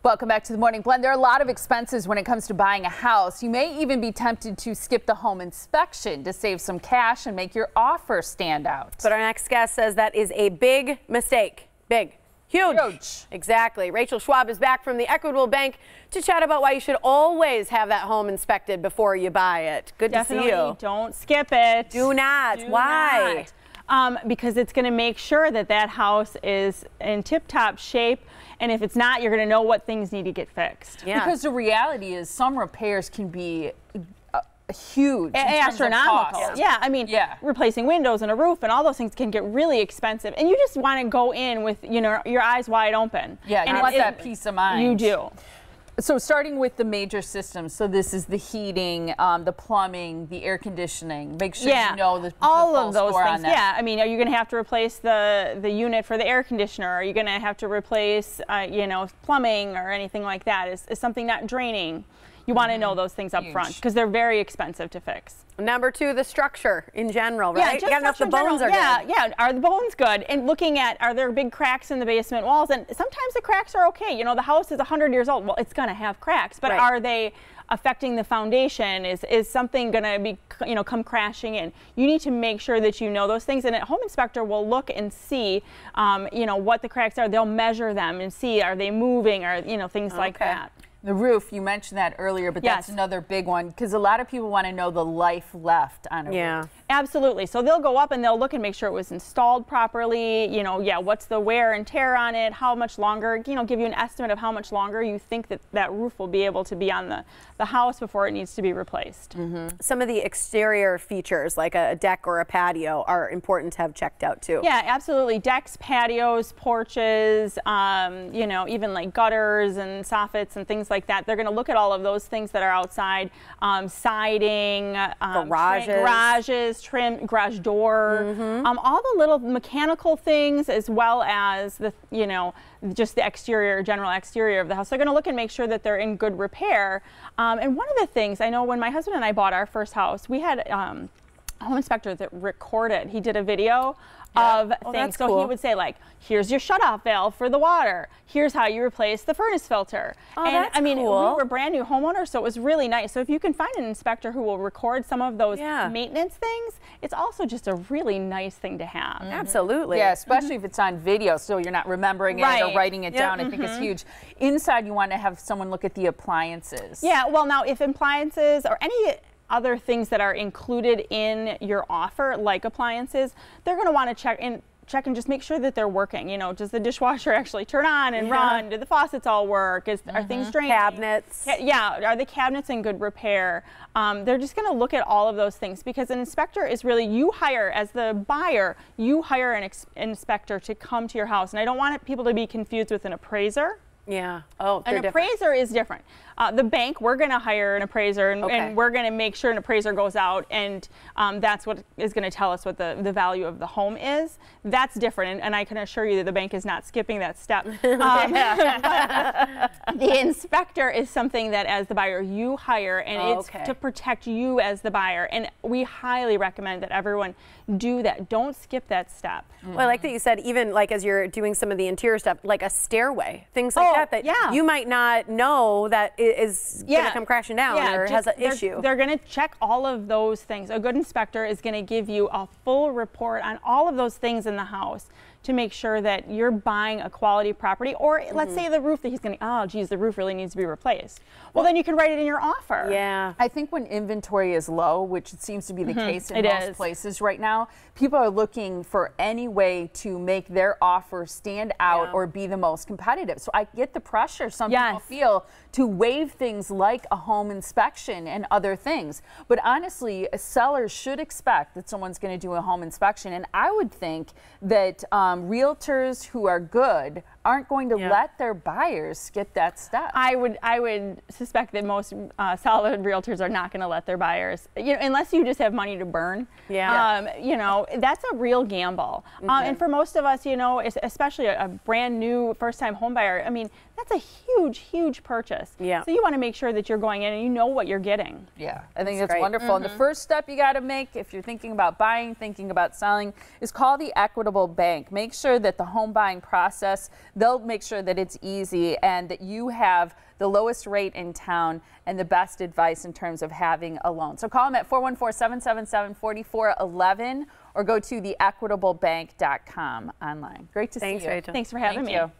Welcome back to the Morning Blend. There are a lot of expenses when it comes to buying a house. You may even be tempted to skip the home inspection to save some cash and make your offer stand out. But our next guest says that is a big mistake. Big. Huge. Exactly. Rachel Schwab is back from the Equitable Bank to chat about why you should always have that home inspected before you buy it. Good to see you. Don't skip it. Do not. Why? Because it's going to make sure that that house is in tip-top shape, and if it's not, you're going to know what things need to get fixed. Yeah. Because the reality is some repairs can be huge, astronomical. Yeah, I mean, replacing windows and a roof and all those things can get really expensive, and you just want to go in with, you know, your eyes wide open. Yeah, you want that peace of mind. You do. So starting with the major systems, so this is the heating, the plumbing, the air conditioning. Make sure you know all of those things. Yeah, I mean, are you going to have to replace the unit for the air conditioner? Are you going to have to replace, you know, plumbing or anything like that? Is something not draining? You want to know those things up front because they're very expensive to fix. Number two, the structure in general, right? Yeah, you gotta know if the bones are good. Yeah, are the bones good? And looking at, are there big cracks in the basement walls? And sometimes the cracks are okay. You know, the house is 100 years old. Well, it's going to have cracks, but are they affecting the foundation? Is something going to be, you know, come crashing in? You need to make sure that you know those things. And a home inspector will look and see, you know, what the cracks are. They'll measure them and see, are they moving, or, you know, things like that. The roof, you mentioned that earlier, but that's another big one because a lot of people want to know the life left on a roof. Absolutely. So they'll go up and they'll look and make sure it was installed properly. You know, what's the wear and tear on it? How much longer? You know, give you an estimate of how much longer you think that that roof will be able to be on the house before it needs to be replaced. Some of the exterior features, like a deck or a patio, are important to have checked out too. Yeah, absolutely. Decks, patios, porches, you know, even like gutters and soffits and things like that. They're going to look at all of those things that are outside, siding, garages, trim, garage door, all the little mechanical things, as well as the, you know, just the exterior, general exterior of the house. They're going to look and make sure that they're in good repair. And one of the things I know, when my husband and I bought our first house, we had a home inspector that recorded. He did a video of things. So he would say, like, here's your shutoff valve for the water. Here's how you replace the furnace filter. And I mean, we were brand new homeowners, so it was really nice. So if you can find an inspector who will record some of those maintenance things, it's also just a really nice thing to have. Absolutely. Yeah, especially if it's on video, so you're not remembering it or writing it down. I think it's huge. Inside, you want to have someone look at the appliances. Yeah, well, now if appliances or any other things that are included in your offer, like appliances, they're going to want to check and just make sure that they're working. You know, does the dishwasher actually turn on and run? Do the faucets all work? Are things draining? Cabinets. Are the cabinets in good repair? They're just going to look at all of those things, because an inspector is really, you hire, as the buyer, you hire an inspector to come to your house. And I don't want people to be confused with an appraiser. Yeah. Oh, an appraiser is different. The bank, we're going to hire an appraiser, and we're going to make sure an appraiser goes out, and that's what is going to tell us what the value of the home is. That's different, and I can assure you that the bank is not skipping that step. The inspector is something that, as the buyer, you hire, and it's to protect you as the buyer. And we highly recommend that everyone do that. Don't skip that step. Well, I like that you said, even like as you're doing some of the interior stuff, like a stairway, things like that you might not know that is going to come crashing down or has an issue. They're going to check all of those things. A good inspector is going to give you a full report on all of those things in the house to make sure that you're buying a quality property. Or let's say the roof that he's going to, oh geez, the roof really needs to be replaced. Well, then you can write it in your offer. Yeah. I think when inventory is low, which it seems to be the case in most places right now, people are looking for any way to make their offer stand out or be the most competitive. So I get the pressure some people feel to waive things like a home inspection and other things. But honestly, sellers should expect that someone's going to do a home inspection. And I would think that realtors who are good aren't going to let their buyers skip that step. I would suspect that most solid realtors are not going to let their buyers, you know, unless you just have money to burn. You know, that's a real gamble. And for most of us, you know, especially a brand new first-time home buyer, I mean, that's a huge, huge purchase. So you want to make sure that you're going in and you know what you're getting. I think that's wonderful. And the first step you got to make, if you're thinking about buying, thinking about selling, is call the Equitable Bank. Make sure that the home buying process, they'll make sure that it's easy and that you have the lowest rate in town and the best advice in terms of having a loan. So call them at 414-777-4411 or go to theequitablebank.com online. Great to see you. Rachel. Thanks for having me. You.